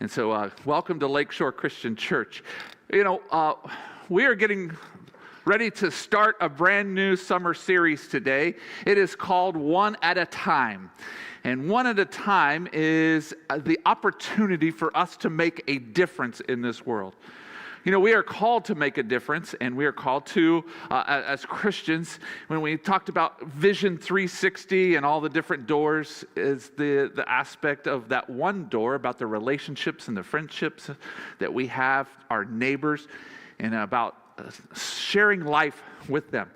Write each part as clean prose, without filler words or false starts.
And so welcome to Lakeshore Christian Church. We are getting ready to start a brand new summer series today. It is called One at a Time. And one at a time is the opportunity for us to make a difference in this world. We are called to make a difference, and we are called to, as Christians, when we talked about Vision 360 and all the different doors, is the aspect of that one door about the relationships and the friendships that we have, our neighbors, and about sharing life with them.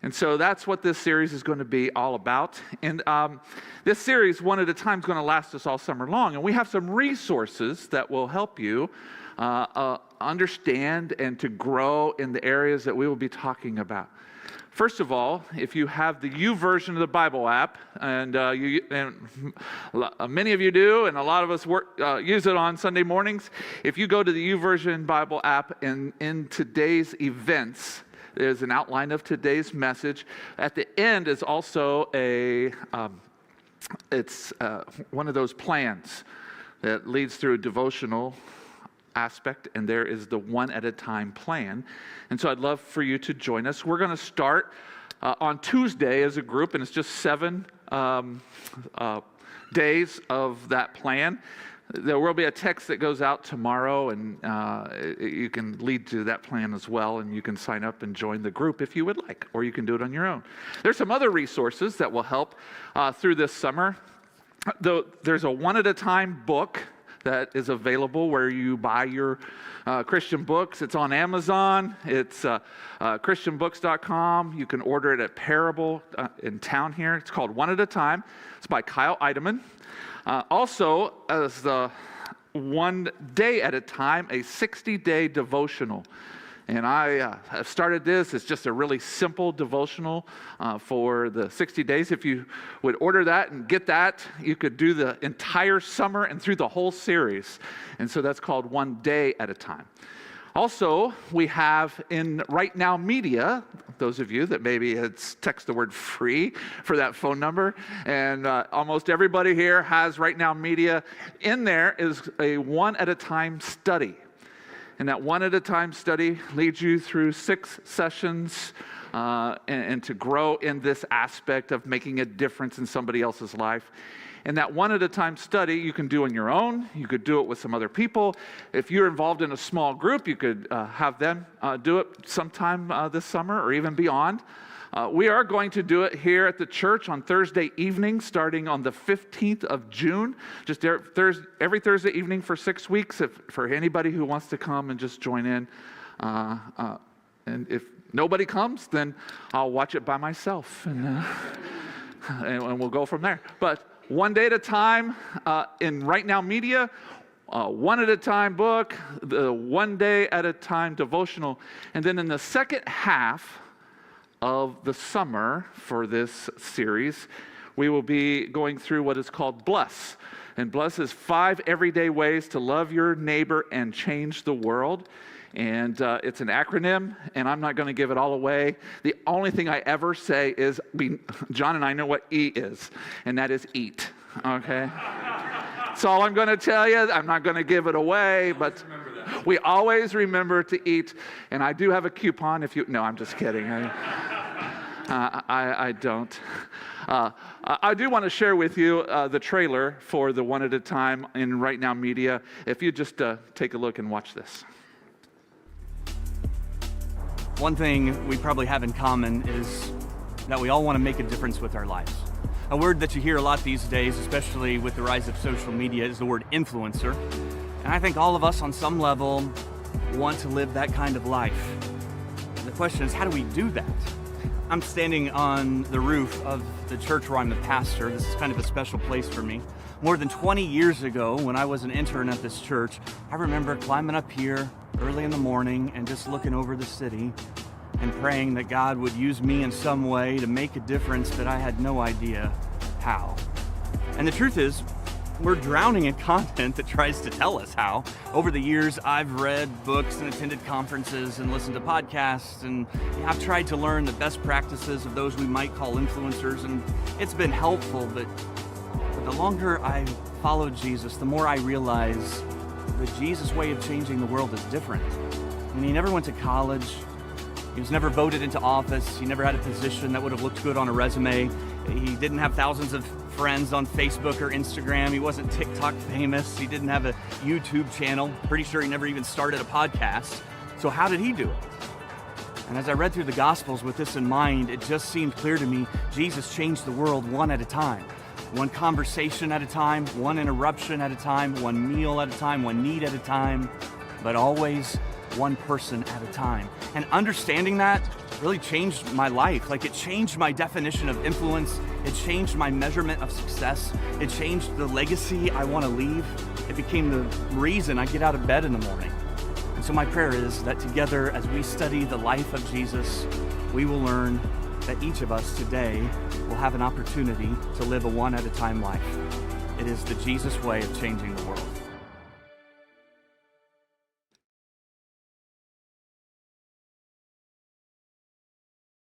And so that's what this series is going to be all about. And this series, One at a Time, is going to last us all summer long. And we have some resources that will help you understand and to grow in the areas that we will be talking about. First of all, if you have the YouVersion of the Bible app, and many of you do, and a lot of us use it on Sunday mornings, if you go to the YouVersion Bible app in today's events, there's an outline of today's message. At the end is also one of those plans that leads through a devotional aspect, and there is the one at a time plan. And so I'd love for you to join us. We're going to start on Tuesday as a group, and it's just 7 days of that plan. There will be a text that goes out tomorrow, and you can lead to that plan as well, and you can sign up and join the group if you would like, or you can do it on your own. There's some other resources that will help through this summer. There's a one at a time book that is available where you buy your Christian books. It's on Amazon. It's christianbooks.com. You can order it at Parable in town here. It's called One at a Time. It's by Kyle Idleman. Also, as the One Day at a Time, a 60-day devotional. And I have started this. It's just a really simple devotional for the 60 days. If you would order that and get that, you could do the entire summer and through the whole series. And so that's called One Day at a Time. Also, we have in Right Now Media, those of you that maybe text the word free for that phone number, and almost everybody here has Right Now Media. In there is a one at a time study. And that one at a time study leads you through 6 sessions and to grow in this aspect of making a difference in somebody else's life. And that one at a time study you can do on your own. You could do it with some other people. If you're involved in a small group, you could have them do it sometime this summer or even beyond. We are going to do it here at the church on Thursday evening, starting on the 15th of June, just every Thursday evening for 6 weeks, for anybody who wants to come and just join in. And if nobody comes, then I'll watch it by myself, and we'll go from there. But one day at a time in Right Now Media, one at a time book, the one day at a time devotional, and then in the second half of the summer for this series, we will be going through what is called Bless. And Bless is 5 everyday ways to love your neighbor and change the world. And it's an acronym, and I'm not going to give it all away. The only thing I ever say is, John and I know what E is, and that is eat, okay? That's all I'm going to tell you. I'm not going to give it away, but we always remember to eat. And I do have a coupon if you... No, I'm just kidding. I don't. I do want to share with you the trailer for the One at a Time in Right Now Media. If you just take a look and watch this. One thing we probably have in common is that we all want to make a difference with our lives. A word that you hear a lot these days, especially with the rise of social media, is the word influencer. And I think all of us on some level want to live that kind of life. And the question is, how do we do that? I'm standing on the roof of the church where I'm the pastor. This is kind of a special place for me. More than 20 years ago, when I was an intern at this church, I remember climbing up here early in the morning and just looking over the city and praying that God would use me in some way to make a difference that I had no idea how. And the truth is, we're drowning in content that tries to tell us how. Over the years, I've read books and attended conferences and listened to podcasts, and I've tried to learn the best practices of those we might call influencers, and it's been helpful, but the longer I follow Jesus, the more I realize the Jesus way of changing the world is different. I mean, he never went to college. He was never voted into office. He never had a position that would have looked good on a resume. He didn't have thousands of friends on Facebook or Instagram. He wasn't TikTok famous. He didn't have a YouTube channel. Pretty sure he never even started a podcast. So how did he do it? And as I read through the Gospels with this in mind, it just seemed clear to me Jesus changed the world one at a time. One conversation at a time, one interruption at a time, one meal at a time, one need at a time, but always one person at a time. And understanding that really changed my life. Like, it changed my definition of influence. It changed my measurement of success. It changed the legacy I want to leave. It became the reason I get out of bed in the morning. And so my prayer is that together, as we study the life of Jesus, we will learn that each of us today will have an opportunity to live a one-at-a-time life. It is the Jesus way of changing the world.